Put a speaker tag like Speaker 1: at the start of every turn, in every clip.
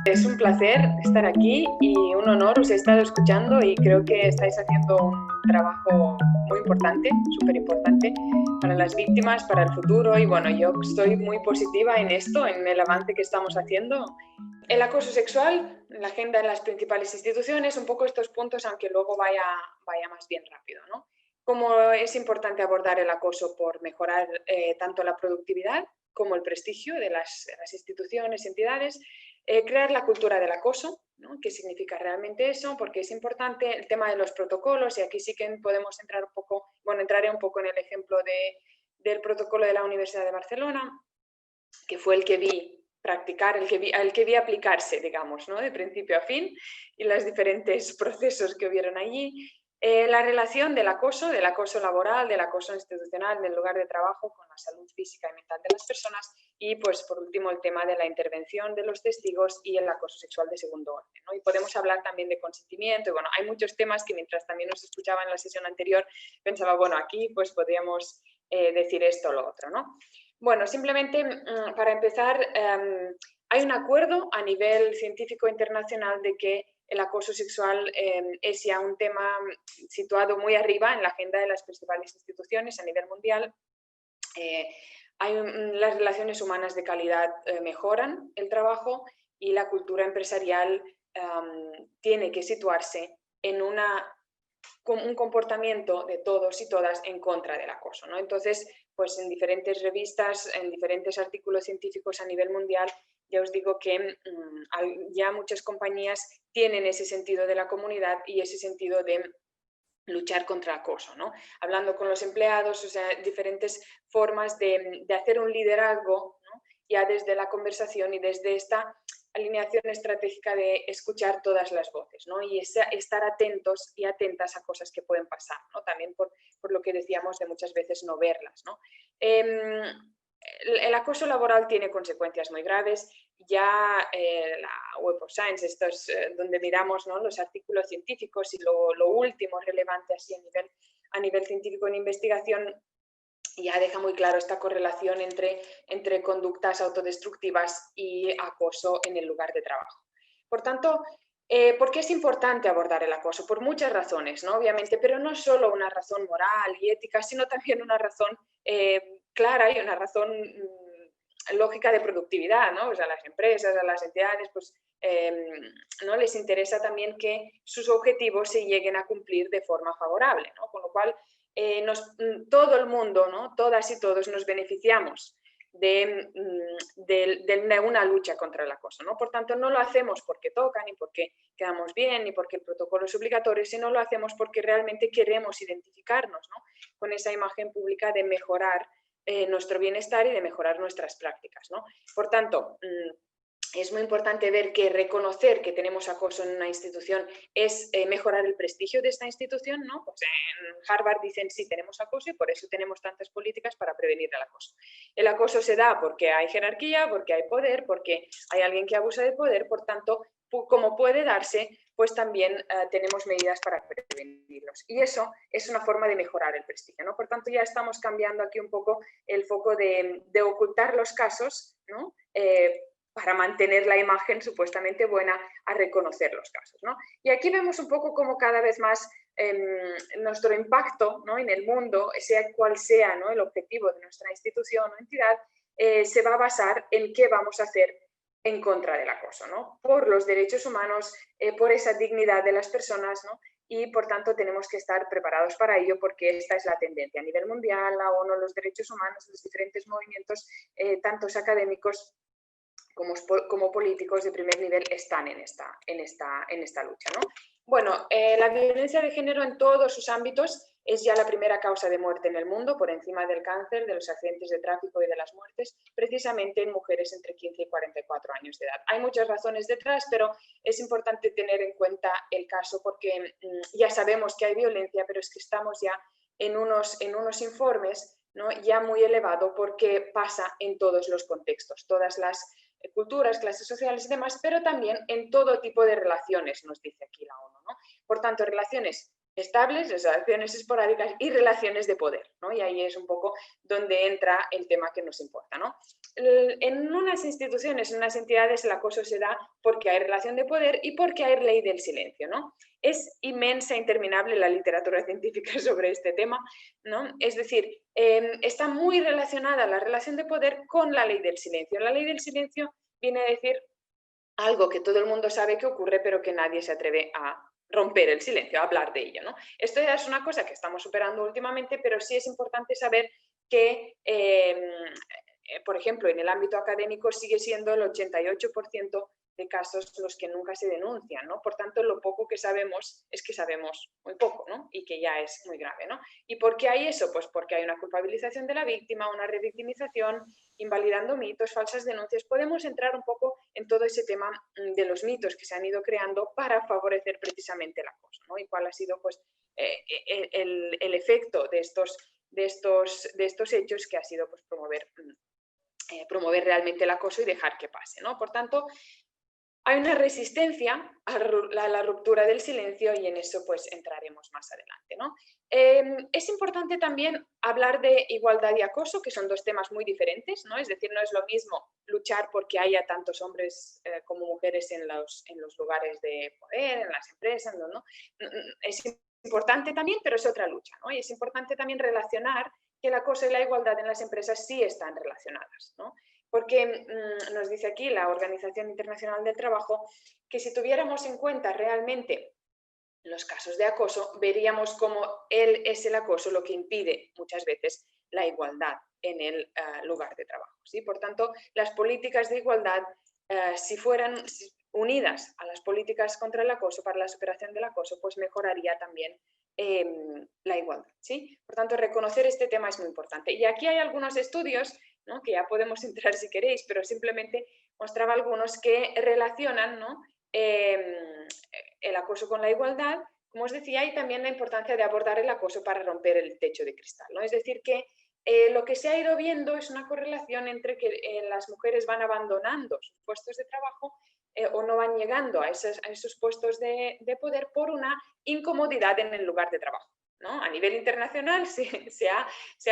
Speaker 1: Es un placer estar aquí y un honor. Os he estado escuchando y creo que estáis haciendo un trabajo muy importante, súper importante para las víctimas, para el futuro. Y bueno, yo estoy muy positiva en esto, en el avance que estamos haciendo. El acoso sexual, en la agenda en las principales instituciones, un poco estos puntos, aunque luego vaya más bien rápido, ¿no? Cómo es importante abordar el acoso por mejorar tanto la productividad como el prestigio de las instituciones, entidades, crear la cultura del acoso, ¿no? ¿Qué significa realmente eso? Porque es importante el tema de los protocolos, y aquí sí que podemos entrar un poco, bueno, entraré un poco en el ejemplo del protocolo de la Universidad de Barcelona, que fue el que vi practicar, el que vi aplicarse, digamos, ¿no? De principio a fin, y los diferentes procesos que hubieron allí. La relación del acoso laboral, del acoso institucional, del lugar de trabajo con la salud física y mental de las personas, y pues por último el tema de la intervención de los testigos y el acoso sexual de segundo orden, ¿no? Y podemos hablar también de consentimiento, y bueno, hay muchos temas que mientras también os escuchaba en la sesión anterior, pensaba, bueno, aquí pues podríamos decir esto o lo otro, ¿no? Bueno, simplemente para empezar, hay un acuerdo a nivel científico internacional de que el acoso sexual es ya un tema situado muy arriba en la agenda de las principales instituciones a nivel mundial. Las relaciones humanas de calidad mejoran el trabajo, y la cultura empresarial tiene que situarse en un comportamiento de todos y todas en contra del acoso, ¿no? Entonces, pues en diferentes revistas, en diferentes artículos científicos a nivel mundial, ya os digo que ya muchas compañías tienen ese sentido de la comunidad y ese sentido de luchar contra acoso, ¿no? Hablando con los empleados, o sea, diferentes formas de hacer un liderazgo, ¿no? Ya desde la conversación y desde esta alineación estratégica de escuchar todas las voces, ¿no? Y estar atentos y atentas a cosas que pueden pasar, ¿no? También por lo que decíamos de muchas veces no verlas, ¿no? El acoso laboral tiene consecuencias muy graves. Ya la Web of Science, esto es donde miramos, ¿no?, los artículos científicos y lo último relevante así a nivel científico en investigación, ya deja muy claro esta correlación entre conductas autodestructivas y acoso en el lugar de trabajo. Por tanto, ¿por qué es importante abordar el acoso? Por muchas razones, ¿no? Obviamente, pero no solo una razón moral y ética, sino también una razón clara y una razón lógica de productividad, ¿no? Pues a las empresas, a las entidades, pues no les interesa también que sus objetivos se lleguen a cumplir de forma favorable, ¿no? Con lo cual, todo el mundo, ¿no?, todas y todos nos beneficiamos de una lucha contra el acoso, ¿no? Por tanto, no lo hacemos porque toca, ni porque quedamos bien, ni porque el protocolo es obligatorio, sino lo hacemos porque realmente queremos identificarnos, ¿no?, con esa imagen pública de mejorar nuestro bienestar y de mejorar nuestras prácticas, ¿no? Por tanto, es muy importante ver que reconocer que tenemos acoso en una institución es mejorar el prestigio de esta institución, ¿no? Pues en Harvard dicen sí, tenemos acoso, y por eso tenemos tantas políticas para prevenir el acoso. El acoso se da porque hay jerarquía, porque hay poder, porque hay alguien que abusa de poder. Por tanto, como puede darse, pues también tenemos medidas para prevenirlos. Y eso es una forma de mejorar el prestigio, ¿no? Por tanto, ya estamos cambiando aquí un poco el foco de ocultar los casos, ¿no?, para mantener la imagen supuestamente buena, a reconocer los casos, ¿no? Y aquí vemos un poco cómo cada vez más nuestro impacto, ¿no?, en el mundo, sea cual sea, ¿no?, el objetivo de nuestra institución o entidad, se va a basar en qué vamos a hacer en contra del acoso, ¿no?, por los derechos humanos, por esa dignidad de las personas, ¿no?, y por tanto tenemos que estar preparados para ello, porque esta es la tendencia a nivel mundial. La ONU, los derechos humanos, los diferentes movimientos, tantos académicos como políticos de primer nivel, están en esta lucha, ¿no? Bueno, la violencia de género en todos sus ámbitos es ya la primera causa de muerte en el mundo, por encima del cáncer, de los accidentes de tráfico y de las muertes, precisamente en mujeres entre 15 y 44 años de edad. Hay muchas razones detrás, pero es importante tener en cuenta el caso, porque ya sabemos que hay violencia, pero es que estamos ya en unos informes, ¿no?, ya muy elevado, porque pasa en todos los contextos, todas las culturas, clases sociales y demás, pero también en todo tipo de relaciones, nos dice aquí la ONU, ¿no? Por tanto, relaciones estables, relaciones esporádicas y relaciones de poder, ¿no? Y ahí es un poco donde entra el tema que nos importa, ¿no? En unas instituciones, en unas entidades, el acoso se da porque hay relación de poder y porque hay ley del silencio, ¿no? Es inmensa, interminable la literatura científica sobre este tema, ¿no? Es decir, está muy relacionada la relación de poder con la ley del silencio. La ley del silencio viene a decir algo que todo el mundo sabe que ocurre, pero que nadie se atreve a romper el silencio, a hablar de ello, ¿no? Esto ya es una cosa que estamos superando últimamente, pero sí es importante saber que, por ejemplo, en el ámbito académico sigue siendo el 88% de casos los que nunca se denuncian, ¿no? Por tanto, lo poco que sabemos es que sabemos muy poco, ¿no? Y que ya es muy grave, ¿no? ¿Y por qué hay eso? Pues porque hay una culpabilización de la víctima, una revictimización, invalidando mitos, falsas denuncias. Podemos entrar un poco en todo ese tema de los mitos que se han ido creando para favorecer precisamente el acoso, ¿no? Y cuál ha sido, pues, el efecto de estos hechos, que ha sido, pues, promover realmente el acoso y dejar que pase, ¿no? Por tanto, hay una resistencia a la ruptura del silencio y en eso pues entraremos más adelante, ¿no? Es importante también hablar de igualdad y acoso, que son dos temas muy diferentes, ¿no? Es decir, no es lo mismo luchar porque haya tantos hombres como mujeres en los lugares de poder, en las empresas, ¿no? Es importante también, pero es otra lucha, ¿no? Y es importante también relacionar que el acoso y la igualdad en las empresas sí están relacionadas, ¿no? Porque nos dice aquí la Organización Internacional del Trabajo que si tuviéramos en cuenta realmente los casos de acoso, veríamos cómo es el acoso lo que impide muchas veces la igualdad en el lugar de trabajo, ¿sí? Por tanto, las políticas de igualdad, si fueran unidas a las políticas contra el acoso, para la superación del acoso, pues mejoraría también la igualdad, ¿sí? Por tanto, reconocer este tema es muy importante. Y aquí hay algunos estudios, ¿no?, que ya podemos entrar si queréis, pero simplemente mostraba algunos que relacionan, ¿no?, el acoso con la igualdad. Como os decía, hay también la importancia de abordar el acoso para romper el techo de cristal, ¿no? Es decir, que lo que se ha ido viendo es una correlación entre que las mujeres van abandonando sus puestos de trabajo o no van llegando a esos puestos de poder por una incomodidad en el lugar de trabajo, ¿no? A nivel internacional se ha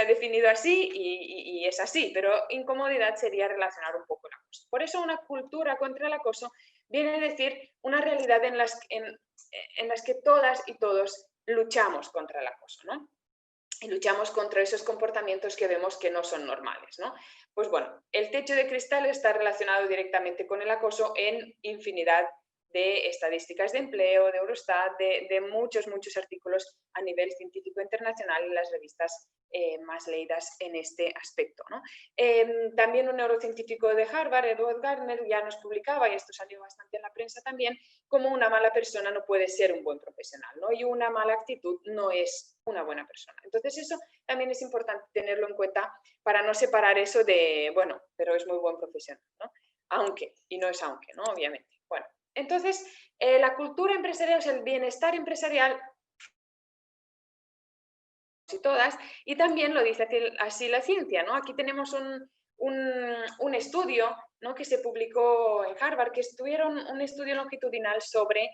Speaker 1: definido así y es así, pero incomodidad sería relacionar un poco el acoso. Por eso una cultura contra el acoso viene a decir una realidad en las que todas y todos luchamos contra el acoso, ¿no? Y luchamos contra esos comportamientos que vemos que no son normales, ¿no? Pues bueno, el techo de cristal está relacionado directamente con el acoso en infinidad de estadísticas de empleo, de Eurostat, de muchos artículos a nivel científico internacional en las revistas más leídas en este aspecto, ¿no? También un neurocientífico de Harvard, Edward Gardner, ya nos publicaba, y esto salió bastante en la prensa también, como una mala persona no puede ser un buen profesional, ¿no? Y una mala actitud no es una buena persona. Entonces eso también es importante tenerlo en cuenta para no separar eso de, bueno, pero es muy buen profesional, ¿no? Aunque, y no es aunque, ¿no? Obviamente. Bueno, entonces la cultura empresarial, o sea, el bienestar empresarial y todas, y también lo dice así la ciencia, ¿no? Aquí tenemos un estudio, ¿no?, que se publicó en Harvard, que estuvieron un estudio longitudinal sobre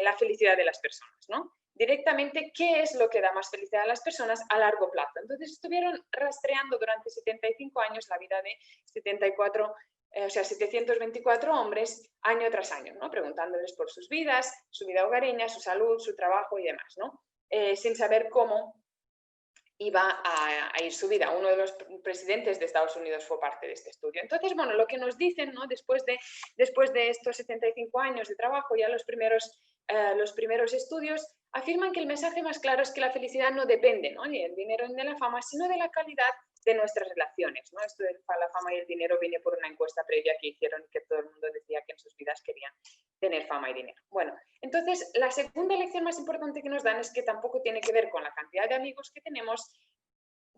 Speaker 1: la felicidad de las personas, ¿no? Directamente, ¿qué es lo que da más felicidad a las personas a largo plazo? Entonces estuvieron rastreando durante 75 años la vida de 724 hombres año tras año, ¿no?, preguntándoles por sus vidas, su vida hogareña, su salud, su trabajo y demás, ¿no? Sin saber cómo iba a ir su vida. Uno de los presidentes de Estados Unidos fue parte de este estudio. Entonces, bueno, lo que nos dicen, ¿no?, después de estos 75 años de trabajo, ya los primeros estudios afirman que el mensaje más claro es que la felicidad no depende, ¿no?, ni del dinero ni de la fama, sino de la calidad de nuestras relaciones, ¿no? Esto de la fama y el dinero viene por una encuesta previa que hicieron, que todo el mundo decía que en sus vidas querían tener fama y dinero. Bueno, entonces la segunda lección más importante que nos dan es que tampoco tiene que ver con la cantidad de amigos que tenemos,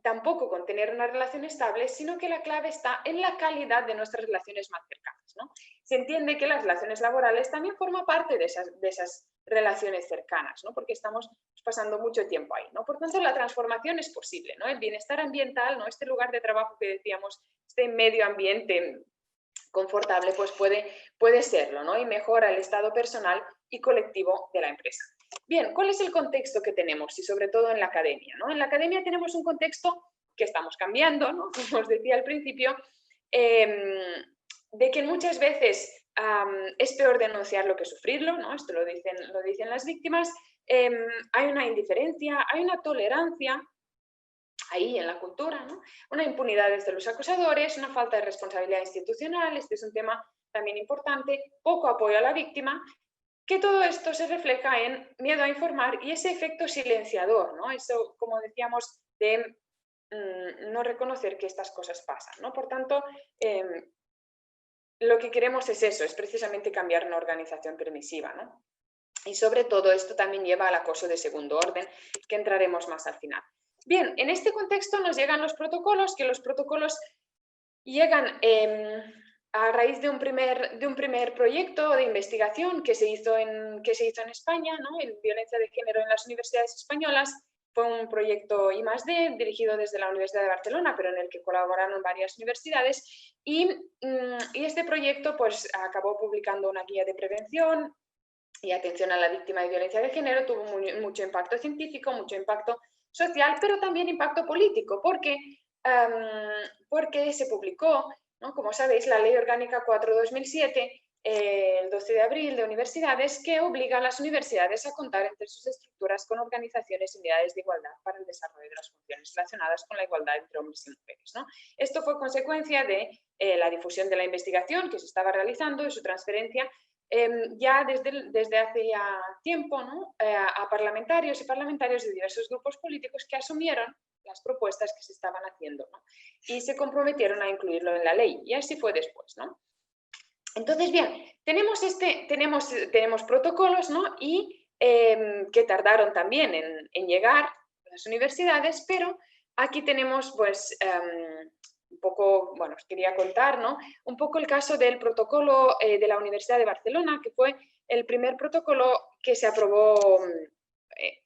Speaker 1: tampoco con tener una relación estable, sino que la clave está en la calidad de nuestras relaciones más cercanas, ¿no? Se entiende que las relaciones laborales también forman parte de esas relaciones cercanas, ¿no?, porque estamos pasando mucho tiempo ahí, ¿no? Por tanto, la transformación es posible, ¿no? El bienestar ambiental, ¿no?, este lugar de trabajo que decíamos, este medio ambiente confortable, pues puede serlo, ¿no?, y mejora el estado personal y colectivo de la empresa. Bien, ¿cuál es el contexto que tenemos? Y sobre todo en la academia, ¿no? En la academia tenemos un contexto que estamos cambiando, ¿no? Como os decía al principio, de que muchas veces es peor denunciarlo que sufrirlo, ¿no? Esto lo dicen las víctimas. Hay una indiferencia, hay una tolerancia ahí en la cultura, ¿no? Una impunidad desde los acusadores, una falta de responsabilidad institucional, este es un tema también importante, poco apoyo a la víctima, que todo esto se refleja en miedo a informar y ese efecto silenciador, ¿no? Eso, como decíamos, de no reconocer que estas cosas pasan, ¿no? Por tanto, lo que queremos es eso, es precisamente cambiar una organización permisiva, ¿no? Y sobre todo esto también lleva al acoso de segundo orden, que entraremos más al final. Bien, en este contexto nos llegan los protocolos, que los protocolos llegan a raíz de un primer proyecto de investigación que se hizo en España, ¿no? En violencia de género en las universidades españolas. Fue un proyecto I+D dirigido desde la Universidad de Barcelona, pero en el que colaboraron varias universidades. Y este proyecto pues, acabó publicando una guía de prevención y atención a la víctima de violencia de género. Tuvo mucho impacto científico, mucho impacto social, pero también impacto político, porque se publicó, ¿no? Como sabéis, la Ley Orgánica 4/2007, el 12 de abril de universidades, que obliga a las universidades a contar entre sus estructuras con organizaciones y unidades de igualdad para el desarrollo de las funciones relacionadas con la igualdad entre hombres y mujeres, ¿no? Esto fue consecuencia de la difusión de la investigación que se estaba realizando, de su transferencia ya desde hace ya tiempo, ¿no? A parlamentarios y parlamentarios de diversos grupos políticos que asumieron las propuestas que se estaban haciendo, ¿no? Y se comprometieron a incluirlo en la ley, y así fue después, ¿no? Entonces, bien, tenemos protocolos, ¿no? Y que tardaron también en llegar a las universidades, pero aquí tenemos, pues, un poco, bueno, os quería contar, ¿no? Un poco el caso del protocolo de la Universidad de Barcelona, que fue el primer protocolo que se aprobó,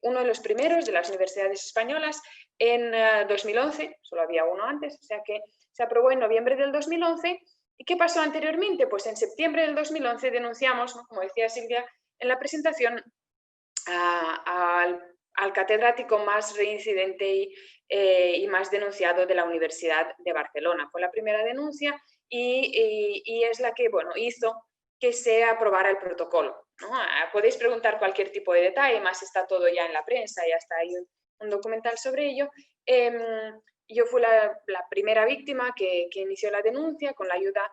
Speaker 1: uno de los primeros de las universidades españolas en 2011, solo había uno antes, o sea que se aprobó en noviembre del 2011. ¿Y qué pasó anteriormente? Pues en septiembre del 2011 denunciamos, ¿no? Como decía Silvia en la presentación, al catedrático más reincidente y más denunciado de la Universidad de Barcelona. Fue la primera denuncia y es la que, bueno, hizo que se aprobara el protocolo, ¿no? Podéis preguntar cualquier tipo de detalle, más está todo ya en la prensa, ya está ahí un documental sobre ello. Yo fui la primera víctima que inició la denuncia con la ayuda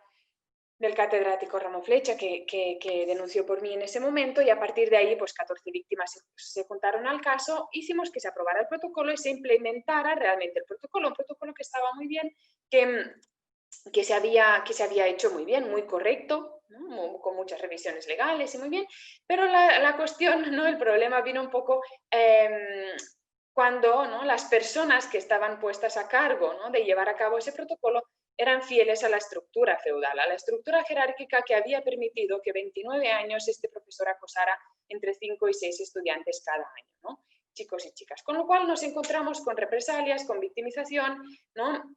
Speaker 1: del catedrático Ramón Flecha, que denunció por mí en ese momento, y a partir de ahí, pues 14 víctimas se juntaron al caso. Hicimos que se aprobara el protocolo y se implementara realmente el protocolo, un protocolo que estaba muy bien, que se había hecho muy bien, muy correcto, ¿no? Con muchas revisiones legales y muy bien, pero la cuestión, ¿no? El problema vino un poco cuando, ¿no? Las personas que estaban puestas a cargo, ¿no? De llevar a cabo ese protocolo eran fieles a la estructura feudal, a la estructura jerárquica que había permitido que 29 años este profesor acosara entre 5 y 6 estudiantes cada año, ¿no? Chicos y chicas. Con lo cual nos encontramos con represalias, con victimización, ¿no?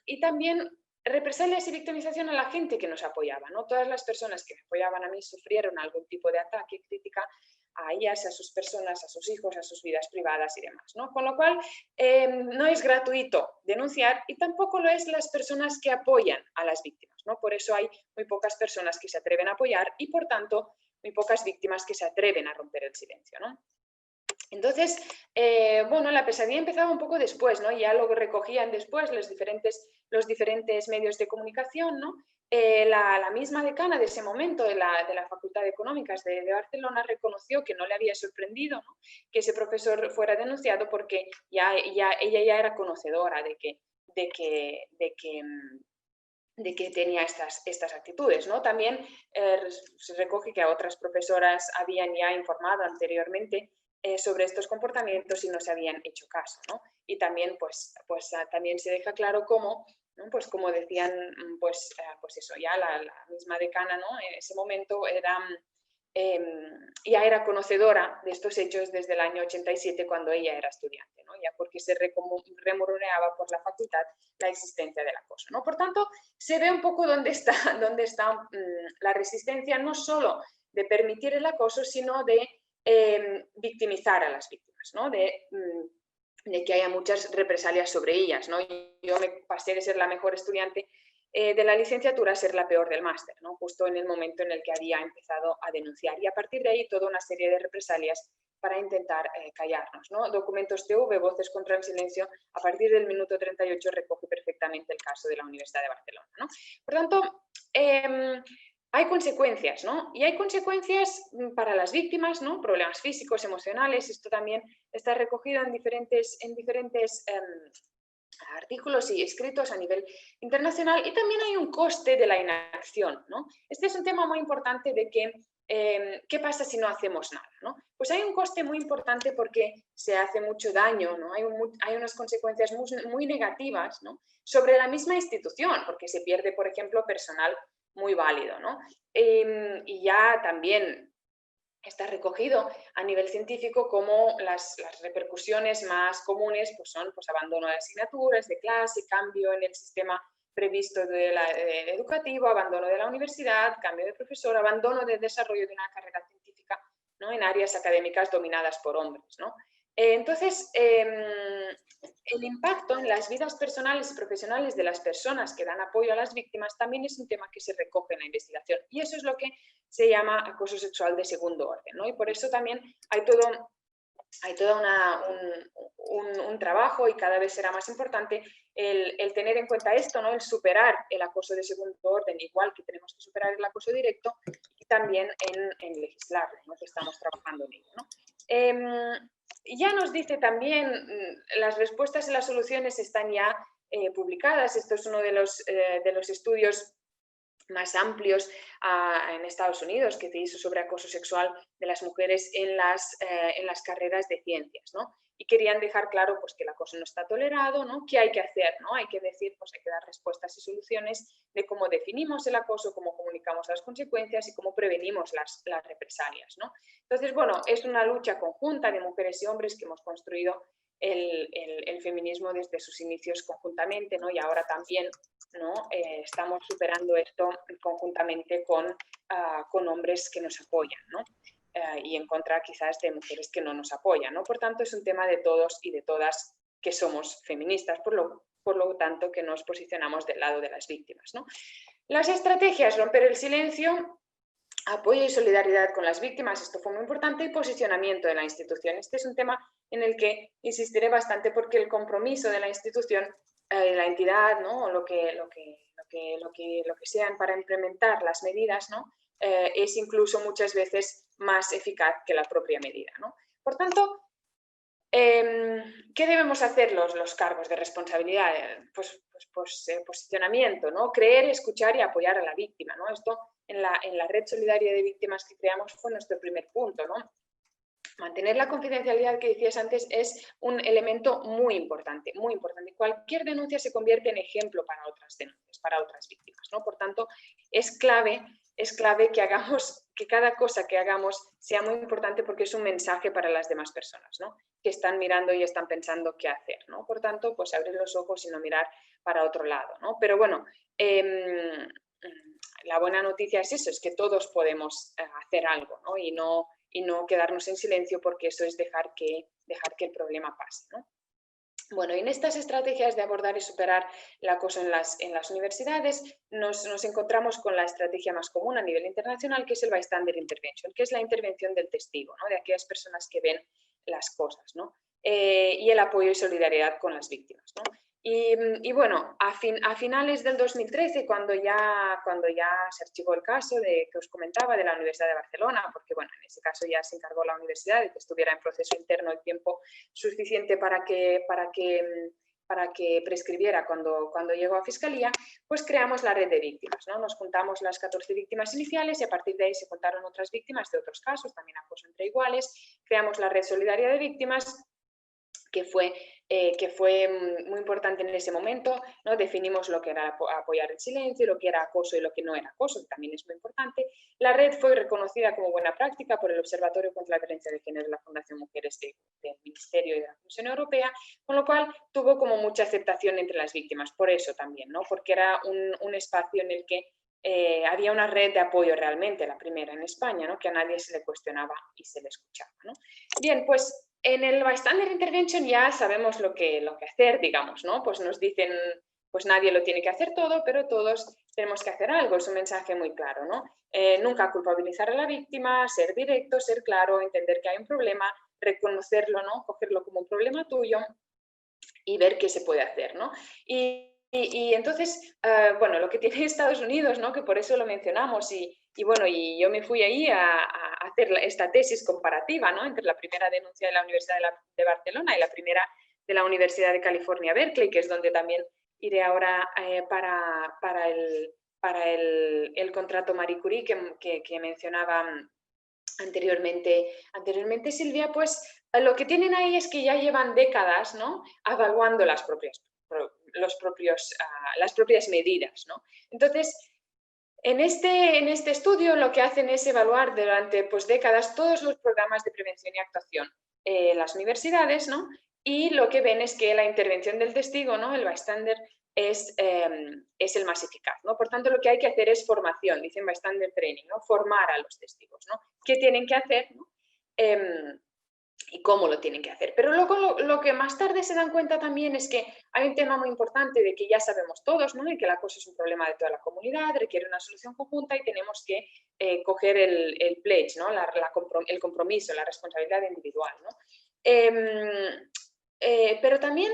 Speaker 1: Y también represalias y victimización a la gente que nos apoyaba, ¿no? Todas las personas que me apoyaban a mí sufrieron algún tipo de ataque, crítica a ellas, a sus personas, a sus hijos, a sus vidas privadas y demás, ¿no? Con lo cual, no es gratuito denunciar y tampoco lo es las personas que apoyan a las víctimas, ¿no? Por eso hay muy pocas personas que se atreven a apoyar y, por tanto, muy pocas víctimas que se atreven a romper el silencio, ¿no? Entonces, bueno, la pesadilla empezaba un poco después, ¿no? Ya lo recogían después los diferentes medios de comunicación, ¿no? La misma decana de ese momento de la Facultad de Económicas de Barcelona reconoció que no le había sorprendido, ¿no? Que ese profesor fuera denunciado porque ella ya era conocedora de que tenía estas actitudes, ¿no? También se recoge que a otras profesoras habían ya informado anteriormente sobre estos comportamientos y no se habían hecho caso, ¿no? Y también, pues también se deja claro cómo, ¿no? Pues como decían, pues eso, ya la misma decana, ¿no? En ese momento ya era conocedora de estos hechos desde el año 87 cuando ella era estudiante, ¿no? Ya porque se remoreaba por la facultad la existencia del acoso, ¿no? Por tanto, se ve un poco dónde está la resistencia, no solo de permitir el acoso, sino de victimizar a las víctimas, ¿no? De que haya muchas represalias sobre ellas, ¿no? Yo me pasé de ser la mejor estudiante de la licenciatura a ser la peor del máster, ¿no? Justo en el momento en el que había empezado a denunciar. Y a partir de ahí toda una serie de represalias para intentar callarnos, ¿no? Documentos TV, Voces contra el Silencio, a partir del minuto 38 recoge perfectamente el caso de la Universidad de Barcelona, ¿no? Por tanto, hay consecuencias, ¿no? Y hay consecuencias para las víctimas, ¿no? Problemas físicos, emocionales, esto también está recogido en diferentes artículos y escritos a nivel internacional, y también hay un coste de la inacción, ¿no? Este es un tema muy importante de que ¿qué pasa si no hacemos nada, ¿no? Pues hay un coste muy importante porque se hace mucho daño, ¿no? Hay unas consecuencias muy negativas, ¿no? Sobre la misma institución, porque se pierde, por ejemplo, personal muy válido, ¿no? Y ya también está recogido a nivel científico como las repercusiones más comunes pues son pues, abandono de asignaturas, de clase, cambio en el sistema previsto educativo, abandono de la universidad, cambio de profesor, abandono del desarrollo de una carrera científica, ¿no? En áreas académicas dominadas por hombres, ¿no? Entonces, el impacto en las vidas personales y profesionales de las personas que dan apoyo a las víctimas también es un tema que se recoge en la investigación, y eso es lo que se llama acoso sexual de segundo orden, ¿no? Y por eso también hay todo un trabajo, y cada vez será más importante el tener en cuenta esto, ¿no? El superar el acoso de segundo orden, igual que tenemos que superar el acoso directo, y también en legislar, ¿no? Que estamos trabajando en ello, ¿no? Ya nos dice también, las respuestas y las soluciones están ya publicadas. Esto es uno de los estudios más amplios en Estados Unidos que se hizo sobre acoso sexual de las mujeres en las carreras de ciencias, ¿no? Y querían dejar claro pues, que el acoso no está tolerado, ¿no? ¿Qué hay que hacer? ¿No? Hay que decir, pues hay que dar respuestas y soluciones de cómo definimos el acoso, cómo comunicamos las consecuencias y cómo prevenimos las represalias, ¿no? Entonces, bueno, es una lucha conjunta de mujeres y hombres que hemos construido el feminismo desde sus inicios conjuntamente, ¿no? Y ahora también, ¿no? Estamos superando esto conjuntamente con hombres que nos apoyan, ¿no? Y en contra quizás de mujeres que no nos apoyan, ¿no? Por tanto, es un tema de todos y de todas que somos feministas, por lo tanto que nos posicionamos del lado de las víctimas, ¿no? Las estrategias: romper el silencio, apoyo y solidaridad con las víctimas, esto fue muy importante, y posicionamiento de la institución. Este es un tema en el que insistiré bastante porque el compromiso de la institución, la entidad, ¿no? O lo que sean para implementar las medidas, ¿no? Es incluso muchas veces más eficaz que la propia medida, ¿no? Por tanto, ¿qué debemos hacer los cargos de responsabilidad? Pues posicionamiento, ¿no? Creer, escuchar y apoyar a la víctima, ¿no? Esto en la red solidaria de víctimas que creamos fue nuestro primer punto, ¿no? Mantener la confidencialidad que decías antes es un elemento muy importante, muy importante. Cualquier denuncia se convierte en ejemplo para otras denuncias, para otras víctimas, ¿no? Por tanto, es clave que cada cosa que hagamos sea muy importante porque es un mensaje para las demás personas, ¿no? Que están mirando y están pensando qué hacer, ¿no? Por tanto, pues abrir los ojos y no mirar para otro lado, ¿no? Pero bueno, la buena noticia es eso, es que todos podemos hacer algo, ¿no? Y no quedarnos en silencio, porque eso es dejar que el problema pase, ¿no? Bueno, y en estas estrategias de abordar y superar el acoso en las universidades nos encontramos con la estrategia más común a nivel internacional, que es el bystander intervention, que es la intervención del testigo, ¿no? De aquellas personas que ven las cosas, ¿no? Y el apoyo y solidaridad con las víctimas, ¿no? Y bueno, a finales del 2013, cuando ya se archivó el caso que os comentaba de la Universidad de Barcelona, porque bueno, en ese caso ya se encargó la universidad de que estuviera en proceso interno el tiempo suficiente para que prescribiera cuando llegó a Fiscalía, pues creamos la red de víctimas, ¿no? Nos juntamos las 14 víctimas iniciales y a partir de ahí se contaron otras víctimas de otros casos, también acoso entre iguales, creamos la red solidaria de víctimas, que fue muy importante en ese momento, ¿no? Definimos lo que era apoyar el silencio, lo que era acoso y lo que no era acoso, que también es muy importante. La red fue reconocida como buena práctica por el Observatorio contra la Violencia de Género de la Fundación Mujeres del Ministerio y de la Comisión Europea, con lo cual tuvo como mucha aceptación entre las víctimas, por eso también, ¿no? Porque era un espacio en el que había una red de apoyo realmente, la primera en España, ¿no? Que a nadie se le cuestionaba y se le escuchaba, ¿no? Bien, pues en el Bystander Intervention ya sabemos lo que hacer, digamos, ¿no? Pues nos dicen, pues nadie lo tiene que hacer todo, pero todos tenemos que hacer algo, es un mensaje muy claro, ¿no? Nunca culpabilizar a la víctima, ser directo, ser claro, entender que hay un problema, reconocerlo, ¿no? Cogerlo como un problema tuyo y ver qué se puede hacer, ¿no? Y entonces, bueno, lo que tiene Estados Unidos, ¿no? Que por eso lo mencionamos bueno, y yo me fui ahí a hacer esta tesis comparativa, ¿no? Entre la primera denuncia de la Universidad de Barcelona y la primera de la Universidad de California, Berkeley, que es donde también iré ahora para el contrato Marie Curie que mencionaba anteriormente Silvia, pues lo que tienen ahí es que ya llevan décadas, ¿no? Evaluando las propias medidas, ¿no? Entonces, en este estudio lo que hacen es evaluar durante pues, décadas todos los programas de prevención y actuación en las universidades, ¿no? Y lo que ven es que la intervención del testigo, ¿no? El bystander, es el más eficaz, ¿no? Por tanto, lo que hay que hacer es formación, dicen bystander training, ¿no? Formar a los testigos, ¿no? ¿Qué tienen que hacer? ¿No? Y cómo lo tienen que hacer. Pero luego lo que más tarde se dan cuenta también es que hay un tema muy importante de que ya sabemos todos, ¿no? Y que el acoso es un problema de toda la comunidad, requiere una solución conjunta y tenemos que coger el pledge, ¿no? El compromiso, la responsabilidad individual, ¿no? Pero también,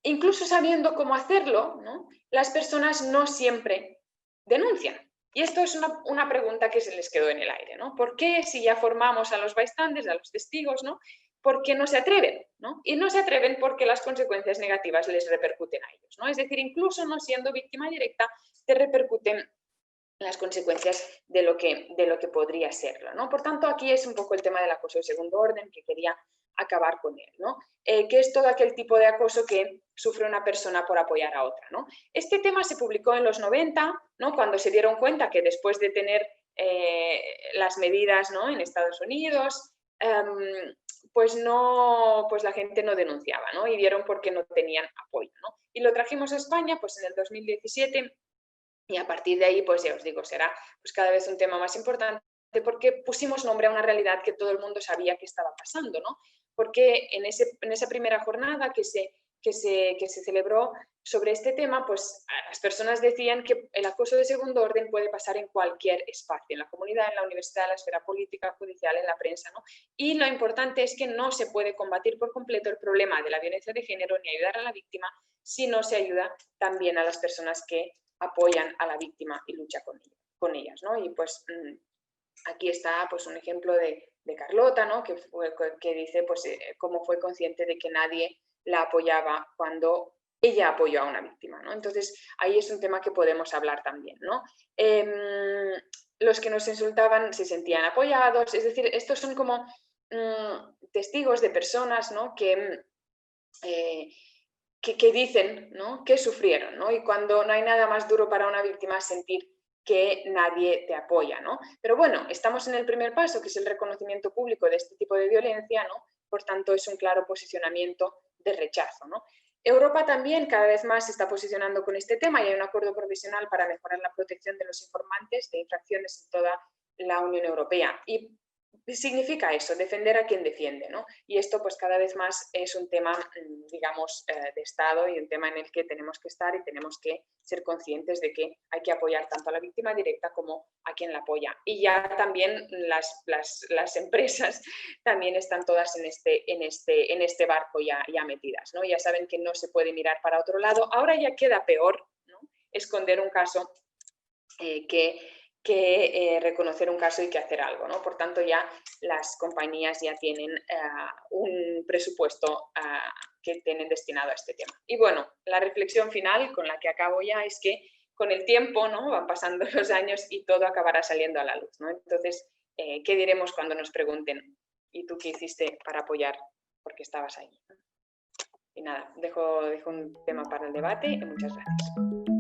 Speaker 1: incluso sabiendo cómo hacerlo, ¿no? Las personas no siempre denuncian. Y esto es una pregunta que se les quedó en el aire, ¿no? ¿Por qué si ya formamos a los bystanders, a los testigos, ¿no? ¿Por qué no se atreven? ¿No? Y no se atreven porque las consecuencias negativas les repercuten a ellos, ¿no? Es decir, incluso no siendo víctima directa, te repercuten las consecuencias de lo que podría serlo, ¿no? Por tanto, aquí es un poco el tema del acoso de segundo orden que quería acabar con él, ¿no? Que es todo aquel tipo de acoso que sufre una persona por apoyar a otra, ¿no? Este tema se publicó en los 90, ¿no? Cuando se dieron cuenta que después de tener las medidas, ¿no? En Estados Unidos, pues la gente no denunciaba, ¿no? Y vieron por qué no tenían apoyo, ¿no? Y lo trajimos a España, pues en el 2017, y a partir de ahí, pues ya os digo, será pues cada vez un tema más importante porque pusimos nombre a una realidad que todo el mundo sabía que estaba pasando, ¿no? Porque en esa primera jornada que se celebró sobre este tema, pues las personas decían que el acoso de segundo orden puede pasar en cualquier espacio, en la comunidad, en la universidad, en la esfera política, judicial, en la prensa, ¿no? Y lo importante es que no se puede combatir por completo el problema de la violencia de género ni ayudar a la víctima si no se ayuda también a las personas que apoyan a la víctima y luchan con ellas, ¿no? Y pues aquí está pues un ejemplo de Carlota, ¿no? Que dice pues cómo fue consciente de que nadie la apoyaba cuando ella apoyó a una víctima, ¿no? Entonces ahí es un tema que podemos hablar también, ¿no? Los que nos insultaban se sentían apoyados, es decir, estos son como testigos de personas, ¿no? Que dicen, ¿no? Que sufrieron, ¿no? Y cuando no hay nada más duro para una víctima es sentir que nadie te apoya, ¿no? Pero bueno, estamos en el primer paso, que es el reconocimiento público de este tipo de violencia, ¿no? Por tanto, es un claro posicionamiento de rechazo, ¿no? Europa también cada vez más se está posicionando con este tema y hay un acuerdo provisional para mejorar la protección de los informantes de infracciones en toda la Unión Europea. Y significa eso, defender a quien defiende, ¿no? Y esto pues cada vez más es un tema, digamos, de Estado y un tema en el que tenemos que estar y tenemos que ser conscientes de que hay que apoyar tanto a la víctima directa como a quien la apoya. Y ya también las empresas también están todas en este barco ya metidas, ¿no? Ya saben que no se puede mirar para otro lado. Ahora ya queda peor, ¿no? Esconder un caso que reconocer un caso y que hacer algo, ¿no? Por tanto, ya las compañías ya tienen un presupuesto que tienen destinado a este tema. Y bueno, la reflexión final con la que acabo ya es que con el tiempo, ¿no? Van pasando los años y todo acabará saliendo a la luz, ¿no? Entonces, ¿qué diremos cuando nos pregunten ¿y tú qué hiciste para apoyar porque estabas ahí? Y nada, dejo un tema para el debate y muchas gracias.